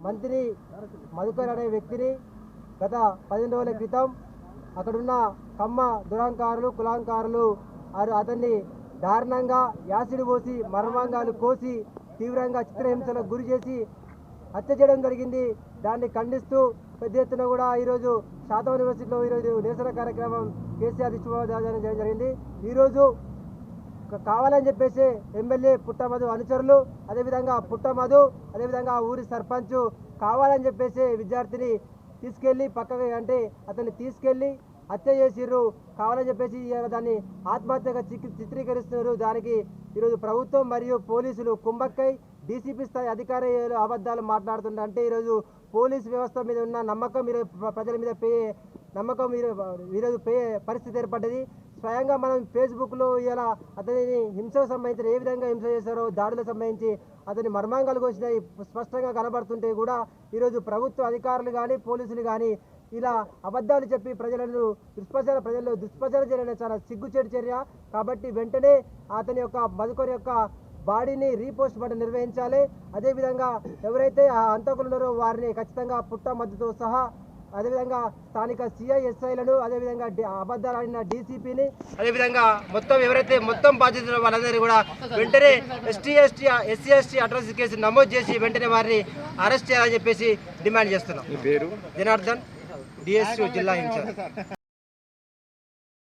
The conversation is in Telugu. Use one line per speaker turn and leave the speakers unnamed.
మంత్రి మధుకర్ అనే వ్యక్తిని గత 15 రోజుల క్రితం అక్కడున్న కమ్మ దురాంకారులు కులాంకారులు అతన్ని దారుణంగా యాసిడ్ పోసి మర్మాంగాలు కోసి తీవ్రంగా చిత్రహింసలకు గురి చేసి హత్య చేయడం జరిగింది. దాన్ని ఖండిస్తూ పెద్ద ఎత్తున కూడా ఈరోజు శాతం యూనివర్సిటీలో ఈరోజు నిరసన కార్యక్రమం కేసీఆర్ చేయడం జరిగింది. ఈరోజు కావాలని చెప్పేసి ఎమ్మెల్యే పుట్టమధు అనుచరులు అదేవిధంగా పుట్టమధు అదేవిధంగా ఊరి సర్పంచ్ కావాలని చెప్పేసి విద్యార్థిని తీసుకెళ్ళి పక్కకి అంటే అతన్ని తీసుకెళ్ళి హత్య చేసిర్రు. కావాలని చెప్పేసి దాన్ని ఆత్మహత్యగా చిత్రీకరిస్తున్నారు. దానికి ఈరోజు ప్రభుత్వం మరియు పోలీసులు కుంభక్కై డీసీపీ స్థాయి అధికారులు అబద్ధాలు మాట్లాడుతుంటే అంటే ఈరోజు పోలీసు వ్యవస్థ మీద ఉన్న నమ్మకం ప్రజల మీద నమ్మకం ఈరోజు పరిస్థితి ఏర్పడ్డది. స్వయంగా మనం ఫేస్బుక్లో ఇలా అతనిని హింసకు సంబంధించిన ఏ విధంగా హింస చేశారో దాడులకు సంబంధించి అతని మర్మాంగాలు కోసినాయి స్పష్టంగా కనబడుతుంటే కూడా ఈరోజు ప్రభుత్వ అధికారులు కానీ పోలీసులు కానీ ఇలా అబద్ధాలు చెప్పి ప్రజలలో దుష్ప్రచారం చేయడం చాలా సిగ్గుచేటు చర్య. కాబట్టి వెంటనే అతని యొక్క మధుకర్ యొక్క బాడీని రీపోస్ట్ మార్టం నిర్వహించాలి. అదేవిధంగా ఎవరైతే ఆ హంతకులు ఉన్నారో వారిని ఖచ్చితంగా పుట్టమధుతో సహా అదేవిధంగా స్థానిక సిఐఎస్ఐలను అదేవిధంగా అబద్ధాలు ఆడిన డీసీపీని అదేవిధంగా మొత్తం ఎవరైతే మొత్తం బాధ్యతలు వాళ్ళందరినీ కూడా వెంటనే ఎస్సీ ఎస్టీ అట్రాసిటీ కేసు నమోదు చేసి వెంటనే వారిని అరెస్ట్ చేయాలని చెప్పేసి డిమాండ్ చేస్తున్నాం. జనార్దన్, డిఎస్యూ జిల్లా ఇన్ఛార్జ్.